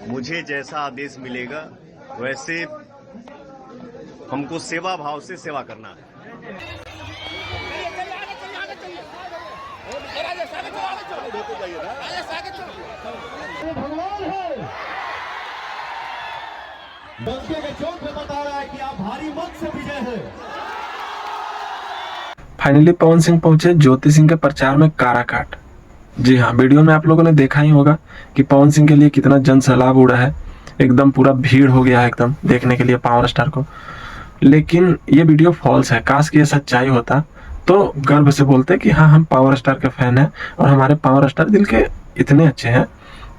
मुझे जैसा आदेश मिलेगा वैसे हमको सेवा भाव से सेवा करना है। भगवान है डंके के चोट पे बता रहा है कि आप भारी मत से विजय है। फाइनली पवन सिंह पहुंचे ज्योति सिंह के प्रचार में काराकाट। जी हाँ, वीडियो में आप लोगों ने देखा ही होगा कि पवन सिंह के लिए कितना जन सैलाब उड़ा है। एकदम पूरा भीड़ हो गया है एकदम देखने के लिए पावर स्टार को। लेकिन ये वीडियो फॉल्स है। काश कि ये सच्चाई होता तो गर्व से बोलते कि हाँ, हम पावर स्टार के फैन हैं और हमारे पावर स्टार दिल के इतने अच्छे हैं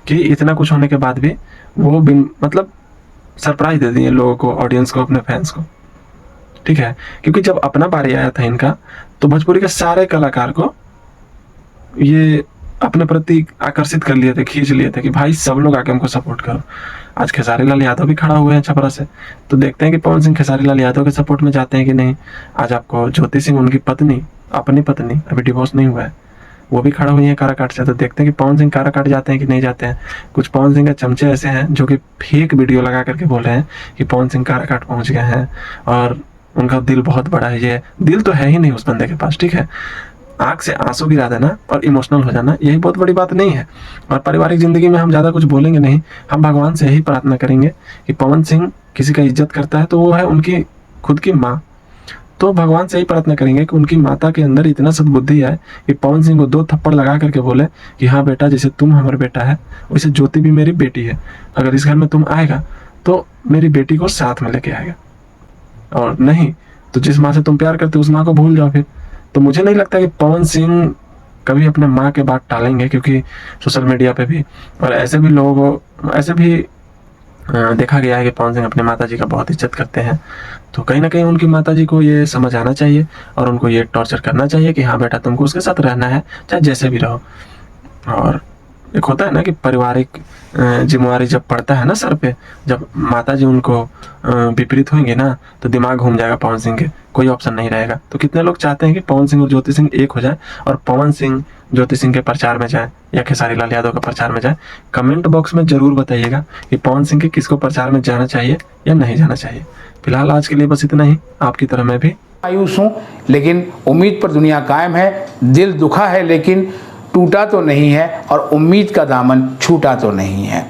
कि इतना कुछ होने के बाद भी वो मतलब सरप्राइज दे दिए लोगों को, ऑडियंस को, अपने फैंस को। ठीक है, क्योंकि जब अपना बारी आया था इनका तो भोजपुरी के सारे कलाकार को ये अपने प्रति आकर्षित कर लिए थे, खींच लिए थे कि भाई सब लोग आके हमको सपोर्ट करो। आज खेसारी लाल यादव भी खड़ा हुए हैं छपरा से, तो देखते हैं कि पवन सिंह खेसारी लाल यादव के सपोर्ट में जाते हैं कि नहीं। आज आपको ज्योति सिंह, उनकी पत्नी, अपनी पत्नी, अभी डिवोर्स नहीं हुआ है, वो भी खड़ा हुई है काराकाट से। तो देखते हैं कि पवन सिंह काराकाट जाते हैं कि नहीं जाते हैं। कुछ पवन सिंह के चमचे ऐसे हैं जो कि फेक वीडियो लगा करके बोल रहे हैं कि पवन सिंह काराकाट पहुंच गए हैं और उनका दिल बहुत बड़ा है। ये दिल तो है ही नहीं उस बंदे के पास। ठीक है, आंख से आंसू गिरा देना और इमोशनल हो जाना यही बहुत बड़ी बात नहीं है। और पारिवारिक जिंदगी में हम ज़्यादा कुछ बोलेंगे नहीं, हम भगवान से यही प्रार्थना करेंगे कि पवन सिंह किसी का इज्जत करता है तो वो है उनकी खुद की माँ। तो भगवान से यही प्रार्थना करेंगे कि उनकी माता के अंदर इतना सद्बुद्धि है कि पवन सिंह को 2 थप्पड़ लगा करके बोले कि हाँ बेटा, जैसे तुम हमारा बेटा है वैसे ज्योति भी मेरी बेटी है। अगर इस घर में तुम आएगा तो मेरी बेटी को साथ में लेके आएगा, और नहीं तो जिस माँ से तुम प्यार करते उस माँ को भूल जाओ फिर। तो मुझे नहीं लगता कि पवन सिंह कभी अपने माँ के बात टालेंगे, क्योंकि सोशल मीडिया पे भी और ऐसे भी लोगों को ऐसे भी देखा गया है कि पवन सिंह अपने माता जी का बहुत इज्जत करते हैं। तो कहीं ना कहीं उनकी माता जी को ये समझ आना चाहिए और उनको ये टॉर्चर करना चाहिए कि हाँ बेटा, तुमको उसके साथ रहना है चाहे जैसे भी रहो। और एक होता है ना कि पारिवारिक जिम्मेवारी जब पड़ता है ना सर पे, जब माता जी उनको विपरीत होंगे ना तो दिमाग घूम जाएगा पवन सिंह के, कोई ऑप्शन नहीं रहेगा। तो कितने लोग चाहते हैं कि पवन सिंह और ज्योति सिंह एक हो जाए और पवन सिंह ज्योति सिंह के प्रचार में जाए या खेसारी लाल यादव के प्रचार में जाए। कमेंट बॉक्स में जरूर बताइएगा कि पवन सिंह के किसको प्रचार में जाना चाहिए या नहीं जाना चाहिए। फिलहाल आज के लिए बस इतना ही। आपकी तरह मैं भी मायूस हूँ, लेकिन उम्मीद पर दुनिया कायम है। दिल दुखा है लेकिन टूटा तो नहीं है और उम्मीद का दामन छूटा तो नहीं है।